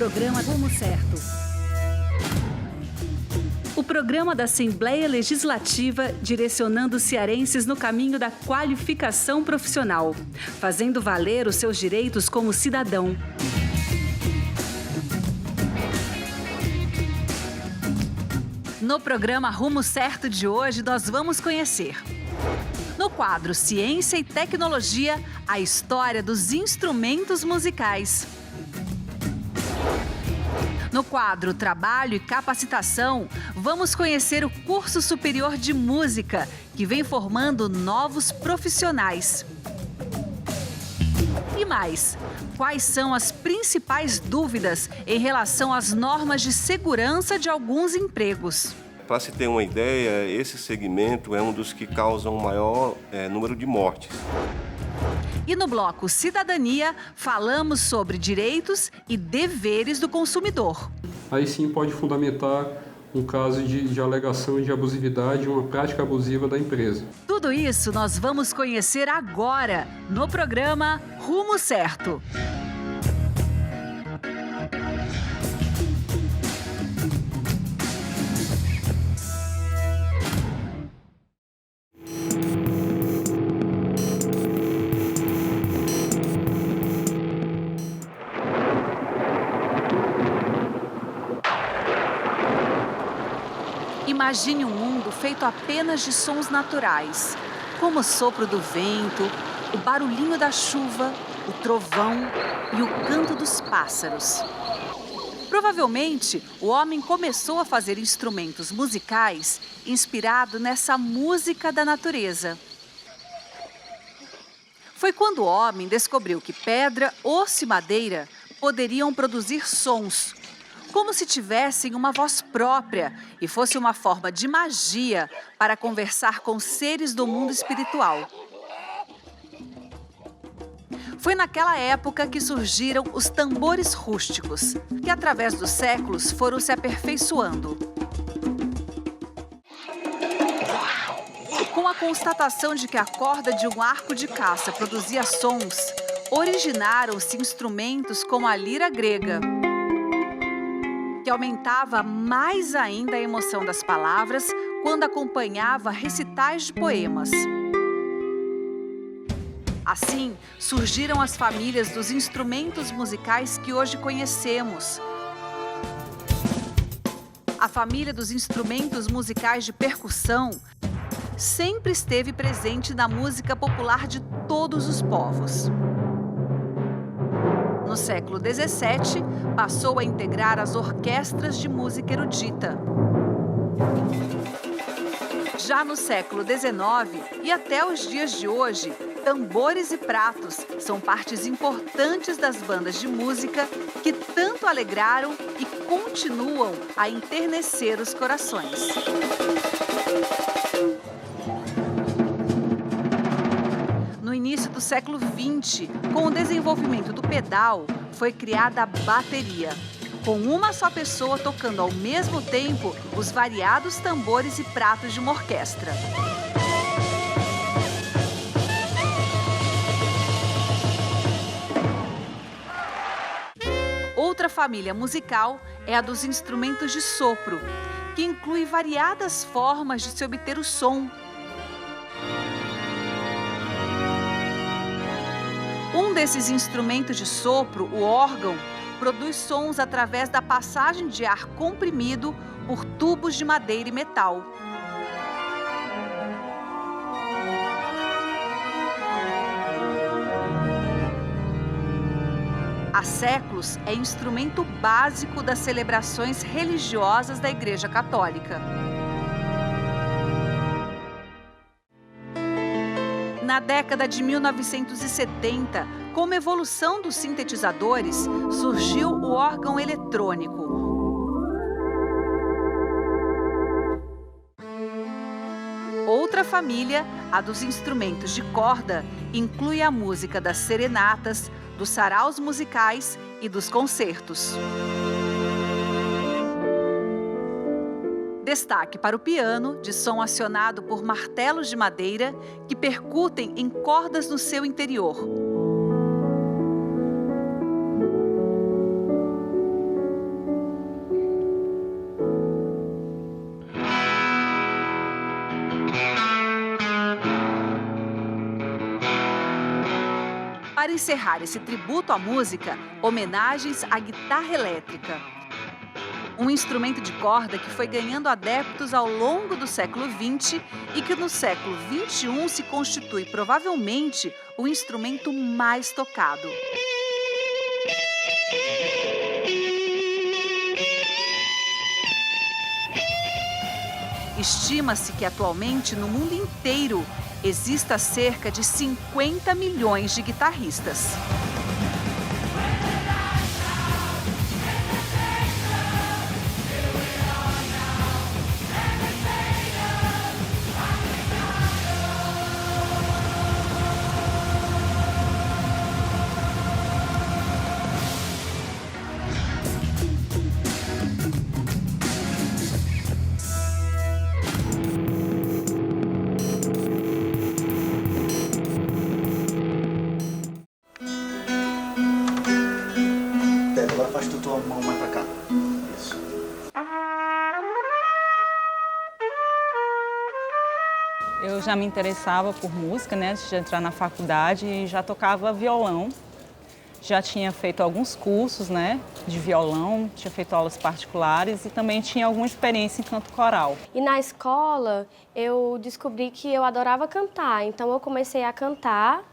programa Rumo Certo. O programa da Assembleia Legislativa direcionando os cearenses no caminho da qualificação profissional, fazendo valer os seus direitos como cidadão. No programa Rumo Certo de hoje, nós vamos conhecer, no quadro Ciência e Tecnologia, a história dos instrumentos musicais. No quadro Trabalho e Capacitação, vamos conhecer o Curso Superior de Música, que vem formando novos profissionais. E mais, quais são as principais dúvidas em relação às normas de segurança de alguns empregos? Para se ter uma ideia, esse segmento é um dos que causam o maior número de mortes. E no bloco Cidadania, falamos sobre direitos e deveres do consumidor. Aí sim pode fundamentar um caso de alegação de abusividade, uma prática abusiva da empresa. Tudo isso nós vamos conhecer agora, no programa Rumo Certo. Imagine um mundo feito apenas de sons naturais, como o sopro do vento, o barulhinho da chuva, o trovão e o canto dos pássaros. Provavelmente, o homem começou a fazer instrumentos musicais inspirado nessa música da natureza. Foi quando o homem descobriu que pedra, osso e madeira poderiam produzir sons, como se tivessem uma voz própria e fosse uma forma de magia para conversar com seres do mundo espiritual. Foi naquela época que surgiram os tambores rústicos, que através dos séculos foram se aperfeiçoando. Com a constatação de que a corda de um arco de caça produzia sons, originaram-se instrumentos como a lira grega, que aumentava mais ainda a emoção das palavras quando acompanhava recitais de poemas. Assim, surgiram as famílias dos instrumentos musicais que hoje conhecemos. A família dos instrumentos musicais de percussão sempre esteve presente na música popular de todos os povos. No século XVII, passou a integrar as orquestras de música erudita. Já no século XIX e até os dias de hoje, tambores e pratos são partes importantes das bandas de música que tanto alegraram e continuam a enternecer os corações. No início do século XX, com o desenvolvimento do pedal, foi criada a bateria, com uma só pessoa tocando ao mesmo tempo os variados tambores e pratos de uma orquestra. Outra família musical é a dos instrumentos de sopro, que inclui variadas formas de se obter o som. Um desses instrumentos de sopro, o órgão, produz sons através da passagem de ar comprimido por tubos de madeira e metal. Há séculos é instrumento básico das celebrações religiosas da Igreja Católica. Na década de 1970, com a evolução dos sintetizadores, surgiu o órgão eletrônico. Outra família, a dos instrumentos de corda, inclui a música das serenatas, dos saraus musicais e dos concertos. Destaque para o piano, de som acionado por martelos de madeira que percutem em cordas no seu interior. para encerrar esse tributo à música, homenagens à guitarra elétrica. Um instrumento de corda que foi ganhando adeptos ao longo do século XX e que no século XXI se constitui provavelmente o instrumento mais tocado. Estima-se que atualmente no mundo inteiro exista cerca de 50 milhões de guitarristas. Agora faz tu tua mão mais pra cá. Isso. Eu já me interessava por música, né, antes de entrar na faculdade, e já tocava violão. Já tinha feito alguns cursos, né, de violão, tinha feito aulas particulares e também tinha alguma experiência em canto coral. E na escola eu descobri que eu adorava cantar, então eu comecei a cantar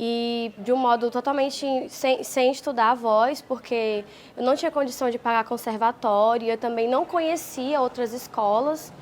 e de um modo totalmente sem estudar a voz, porque eu não tinha condição de pagar conservatório, eu também não conhecia outras escolas.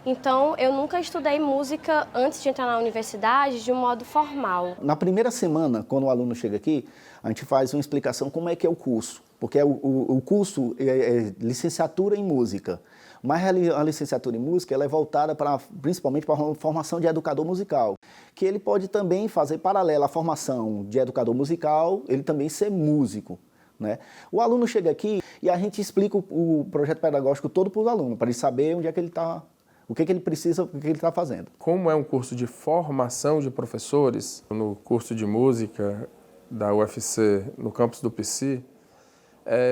Então, eu nunca estudei música antes de entrar na universidade de um modo formal. Na primeira semana, quando o aluno chega aqui, a gente faz uma explicação como é que é o curso. Porque o curso é licenciatura em música. Mas a licenciatura em música ela é voltada principalmente para a formação de educador musical. Que ele pode também fazer paralela à formação de educador musical, ele também ser músico. Né? O aluno chega aqui e a gente explica o projeto pedagógico todo para o aluno, para ele saber onde é que ele está, o que ele precisa, o que ele está fazendo. Como é um curso de formação de professores, no curso de música da UFC, no campus do PC,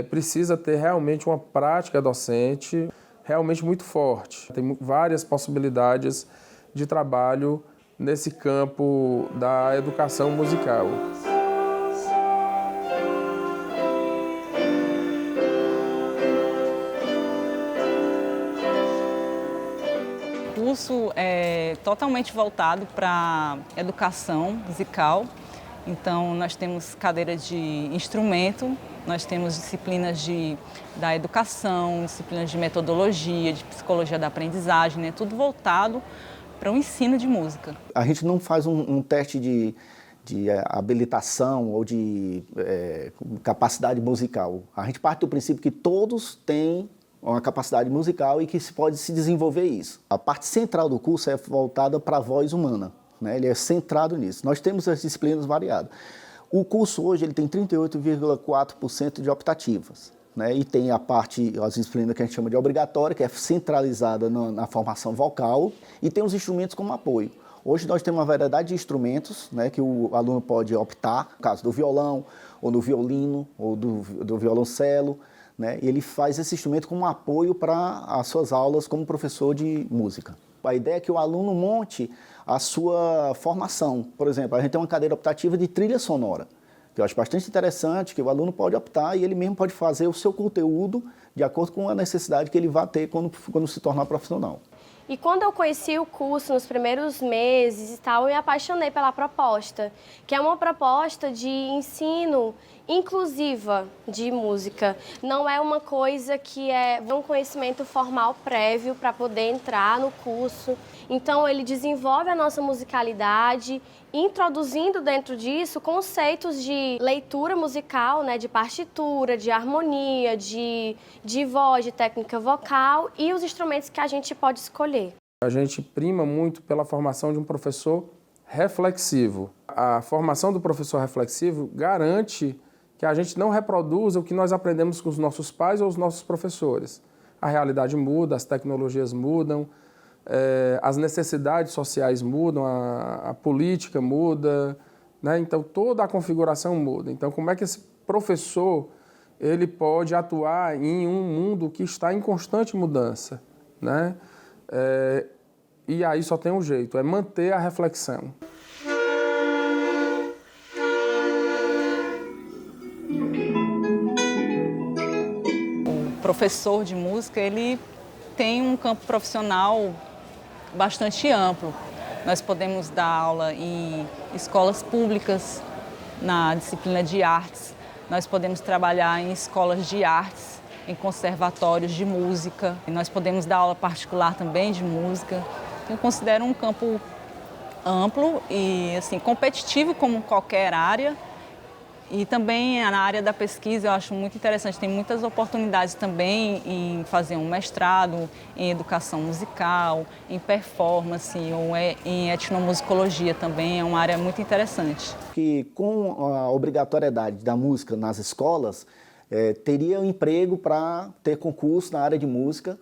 precisa ter realmente uma prática docente realmente muito forte. Tem várias possibilidades de trabalho nesse campo da educação musical. O curso é totalmente voltado para a educação musical. Então, nós temos cadeiras de instrumento, nós temos disciplinas da educação, disciplinas de metodologia, de psicologia da aprendizagem, né? Tudo voltado para o ensino de música. A gente não faz um teste de habilitação ou de capacidade musical. A gente parte do princípio que todos têm uma capacidade musical e que se pode se desenvolver isso. A parte central do curso é voltada para a voz humana, né? Ele é centrado nisso. Nós temos as disciplinas variadas. O curso hoje ele tem 38,4% de optativas, né? E tem as disciplinas que a gente chama de obrigatória, que é centralizada na formação vocal, e tem os instrumentos como apoio. Hoje nós temos uma variedade de instrumentos, né, que o aluno pode optar, no caso do violão, ou do violino, ou do violoncelo, né? E ele faz esse instrumento como apoio para as suas aulas como professor de música. A ideia é que o aluno monte a sua formação. Por exemplo, a gente tem uma cadeira optativa de trilha sonora, que eu acho bastante interessante, que o aluno pode optar e ele mesmo pode fazer o seu conteúdo de acordo com a necessidade que ele vai ter quando se tornar profissional. E quando eu conheci o curso nos primeiros meses e tal, eu me apaixonei pela proposta, que é uma proposta de ensino inclusiva de música. Não é uma coisa que é um conhecimento formal prévio para poder entrar no curso. Então, ele desenvolve a nossa musicalidade, introduzindo dentro disso conceitos de leitura musical, né, de partitura, de harmonia, de voz, de técnica vocal e os instrumentos que a gente pode escolher. A gente prima muito pela formação de um professor reflexivo. A formação do professor reflexivo garante que a gente não reproduza o que nós aprendemos com os nossos pais ou os nossos professores. A realidade muda, as tecnologias mudam, as necessidades sociais mudam, a política muda, né? Então toda a configuração muda. Então como é que esse professor ele pode atuar em um mundo que está em constante mudança, né? E aí só tem um jeito, é manter a reflexão. professor de música, ele tem um campo profissional bastante amplo. Nós podemos dar aula em escolas públicas, na disciplina de artes. Nós podemos trabalhar em escolas de artes, em conservatórios de música. E nós podemos dar aula particular também de música. Eu considero um campo amplo e assim, competitivo como qualquer área. E também na área da pesquisa eu acho muito interessante, tem muitas oportunidades também em fazer um mestrado em educação musical, em performance ou em etnomusicologia também, é uma área muito interessante. Que com a obrigatoriedade da música nas escolas, teria um emprego para ter concurso na área de música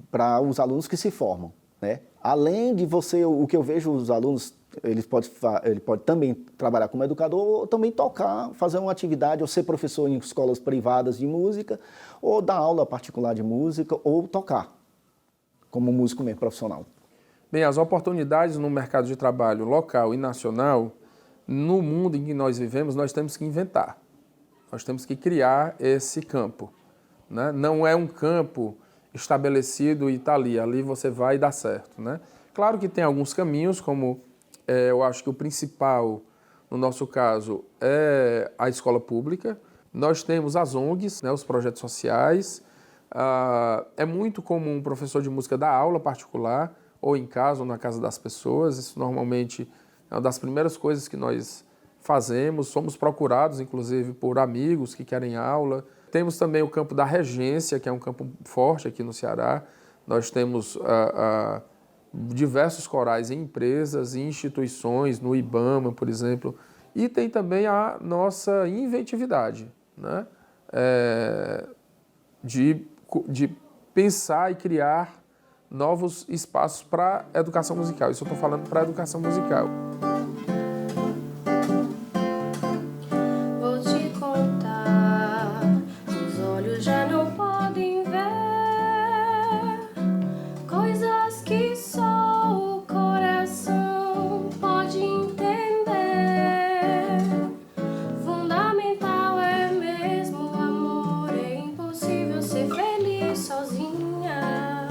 para os alunos que se formam, né? Além de você, o que eu vejo os alunos, ele pode também trabalhar como educador ou também tocar, fazer uma atividade, ou ser professor em escolas privadas de música, ou dar aula particular de música, ou tocar como músico mesmo profissional. Bem, as oportunidades no mercado de trabalho local e nacional, no mundo em que nós vivemos, nós temos que inventar. Nós temos que criar esse campo, né? Não é um campo estabelecido e está ali você vai dar certo, né? Claro que tem alguns caminhos, como eu acho que o principal, no nosso caso, é a escola pública. Nós temos as ONGs, né, os projetos sociais. É muito comum um professor de música dar aula particular, ou em casa, ou na casa das pessoas. Isso normalmente é uma das primeiras coisas que nós fazemos. Somos procurados, inclusive, por amigos que querem aula. Temos também o campo da regência, que é um campo forte aqui no Ceará. Nós temos diversos corais em empresas, em instituições, no IBAMA, por exemplo. E tem também a nossa inventividade, né? De pensar e criar novos espaços para a educação musical. Isso eu estou falando para a educação musical. Vou te contar, os olhos já não podem ver coisas que só o coração pode entender. Fundamental é mesmo o amor, é impossível ser feliz sozinha.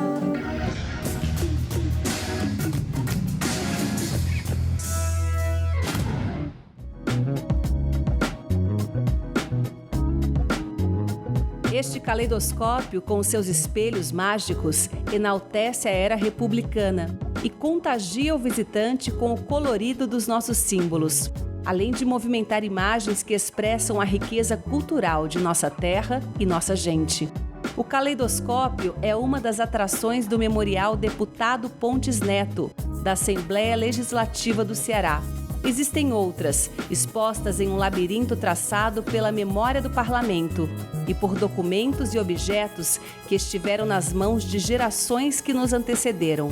Este caleidoscópio, com seus espelhos mágicos, enaltece a era republicana e contagia o visitante com o colorido dos nossos símbolos, além de movimentar imagens que expressam a riqueza cultural de nossa terra e nossa gente. O caleidoscópio é uma das atrações do Memorial Deputado Pontes Neto, da Assembleia Legislativa do Ceará. Existem outras, expostas em um labirinto traçado pela memória do parlamento e por documentos e objetos que estiveram nas mãos de gerações que nos antecederam.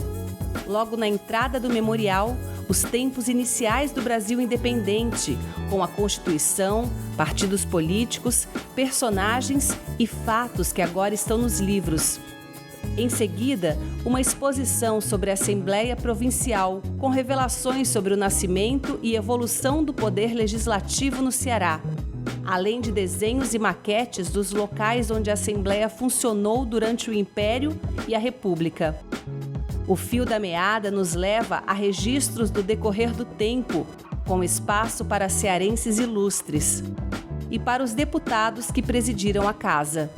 Logo na entrada do memorial, os tempos iniciais do Brasil independente, com a Constituição, partidos políticos, personagens e fatos que agora estão nos livros. Em seguida, uma exposição sobre a Assembleia Provincial, com revelações sobre o nascimento e evolução do poder legislativo no Ceará, além de desenhos e maquetes dos locais onde a Assembleia funcionou durante o Império e a República. O fio da meada nos leva a registros do decorrer do tempo, com espaço para cearenses ilustres e para os deputados que presidiram a casa.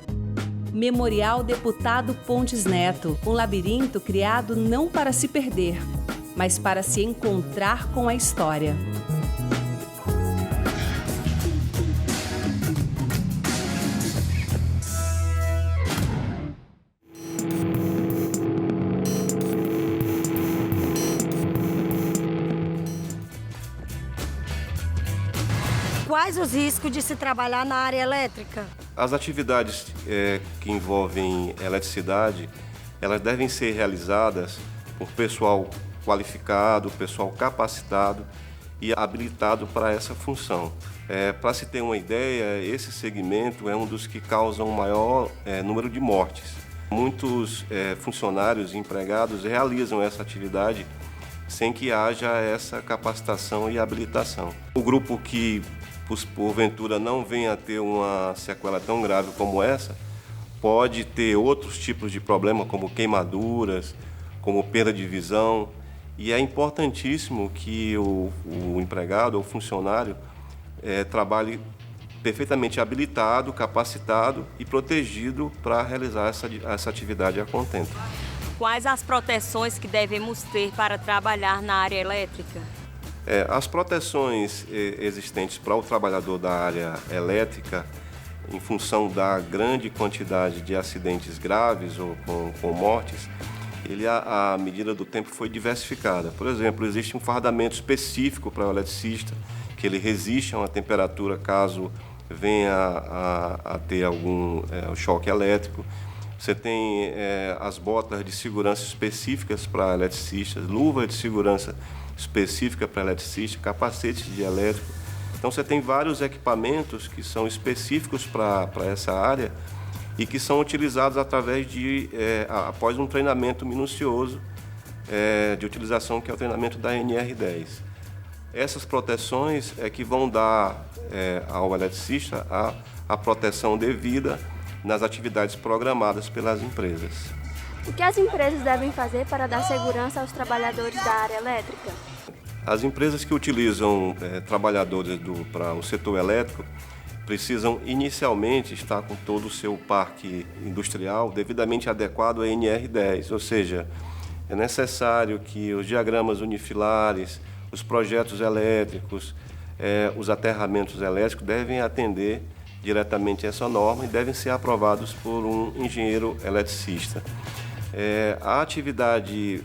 Memorial Deputado Pontes Neto, um labirinto criado não para se perder, mas para se encontrar com a história. Quais os riscos de se trabalhar na área elétrica? As atividades que envolvem eletricidade, elas devem ser realizadas por pessoal qualificado, pessoal capacitado e habilitado para essa função. Para se ter uma ideia, esse segmento é um dos que causam o maior número de mortes. Muitos funcionários e empregados realizam essa atividade sem que haja essa capacitação e habilitação. O grupo que porventura não venha a ter uma sequela tão grave como essa, pode ter outros tipos de problema, como queimaduras, como perda de visão, e é importantíssimo que o empregado ou funcionário trabalhe perfeitamente habilitado, capacitado e protegido para realizar essa atividade a contento. Quais as proteções que devemos ter para trabalhar na área elétrica? As proteções existentes para o trabalhador da área elétrica, em função da grande quantidade de acidentes graves ou com mortes, à medida do tempo foi diversificada. Por exemplo, existe um fardamento específico para o eletricista, que ele resiste a uma temperatura caso venha a ter algum choque elétrico. Você tem as botas de segurança específicas para eletricistas, luva de segurança específica para eletricista, capacete de elétrico. Então você tem vários equipamentos que são específicos para essa área e que são utilizados após um treinamento minucioso de utilização, que é o treinamento da NR10. Essas proteções é que vão dar ao eletricista a proteção devida nas atividades programadas pelas empresas. O que as empresas devem fazer para dar segurança aos trabalhadores da área elétrica? As empresas que utilizam trabalhadores para o setor elétrico precisam inicialmente estar com todo o seu parque industrial devidamente adequado à NR10, ou seja, é necessário que os diagramas unifilares, os projetos elétricos, os aterramentos elétricos devem atender diretamente essa norma e devem ser aprovados por um engenheiro eletricista. A atividade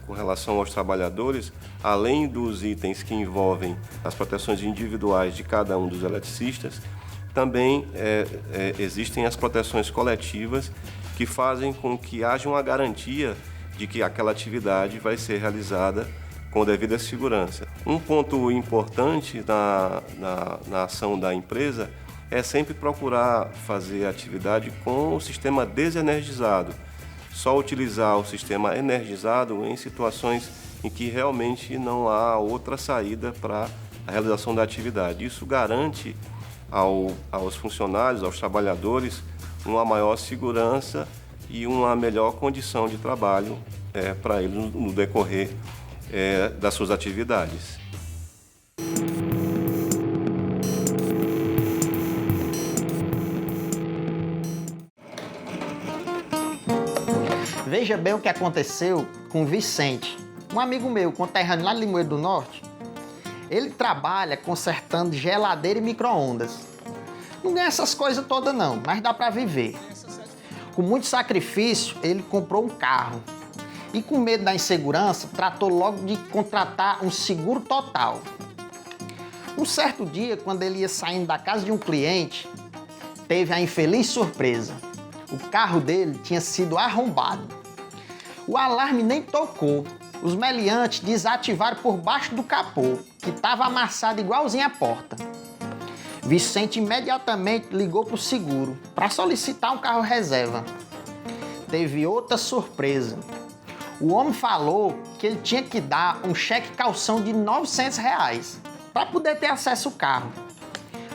com relação aos trabalhadores, além dos itens que envolvem as proteções individuais de cada um dos eletricistas, também existem as proteções coletivas que fazem com que haja uma garantia de que aquela atividade vai ser realizada com devida segurança. Um ponto importante na ação da empresa é sempre procurar fazer a atividade com o sistema desenergizado. Só utilizar o sistema energizado em situações em que realmente não há outra saída para a realização da atividade. Isso garante aos funcionários, aos trabalhadores, uma maior segurança e uma melhor condição de trabalho para eles no decorrer das suas atividades. Veja bem o que aconteceu com o Vicente, um amigo meu, conterrâneo lá de Limoeiro do Norte. Ele trabalha consertando geladeira e micro-ondas. Não ganha essas coisas todas não, mas dá para viver. Com muito sacrifício, ele comprou um carro. E com medo da insegurança, tratou logo de contratar um seguro total. Um certo dia, quando ele ia saindo da casa de um cliente, teve a infeliz surpresa. O carro dele tinha sido arrombado. O alarme nem tocou. Os meliantes desativaram por baixo do capô, que estava amassado igualzinho à porta. Vicente imediatamente ligou para o seguro para solicitar um carro reserva. Teve outra surpresa. O homem falou que ele tinha que dar um cheque calção de R$ 900 para poder ter acesso ao carro.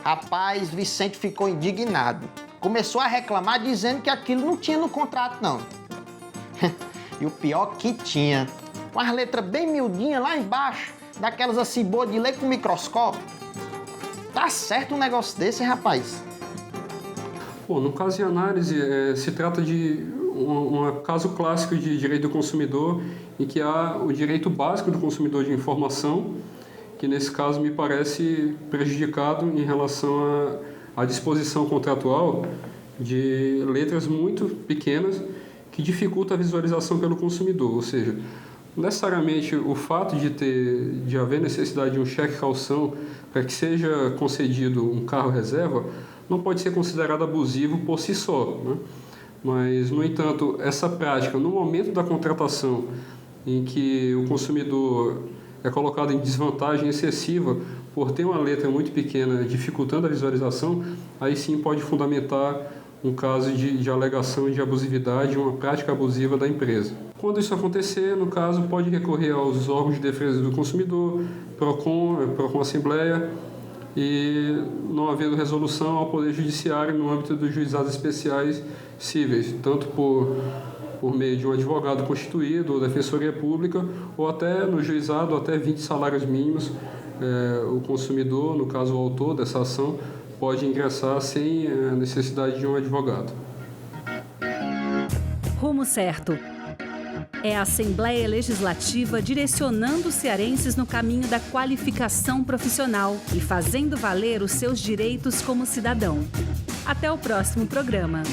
Rapaz, Vicente ficou indignado. Começou a reclamar dizendo que aquilo não tinha no contrato, não. E o pior que tinha, com as letras bem miudinhas lá embaixo, daquelas assim boas de ler com microscópio. Tá certo um negócio desse, hein, rapaz? Bom, no caso de análise, se trata de um caso clássico de direito do consumidor, em que há o direito básico do consumidor de informação, que nesse caso me parece prejudicado em relação à disposição contratual de letras muito pequenas que dificulta a visualização pelo consumidor, ou seja, necessariamente o fato de haver necessidade de um cheque calção para que seja concedido um carro reserva não pode ser considerado abusivo por si só, né? Mas, no entanto, essa prática, no momento da contratação, em que o consumidor é colocado em desvantagem excessiva por ter uma letra muito pequena dificultando a visualização, aí sim pode fundamentar um caso de alegação de abusividade, uma prática abusiva da empresa. Quando isso acontecer, no caso, pode recorrer aos órgãos de defesa do consumidor, PROCON Assembleia, e, não havendo resolução, ao Poder Judiciário no âmbito dos juizados especiais cíveis, tanto por meio de um advogado constituído, ou defensoria pública, ou até no juizado, até 20 salários mínimos. O consumidor, no caso o autor dessa ação, pode ingressar sem a necessidade de um advogado. Rumo Certo. É a Assembleia Legislativa direcionando os cearenses no caminho da qualificação profissional e fazendo valer os seus direitos como cidadão. Até o próximo programa.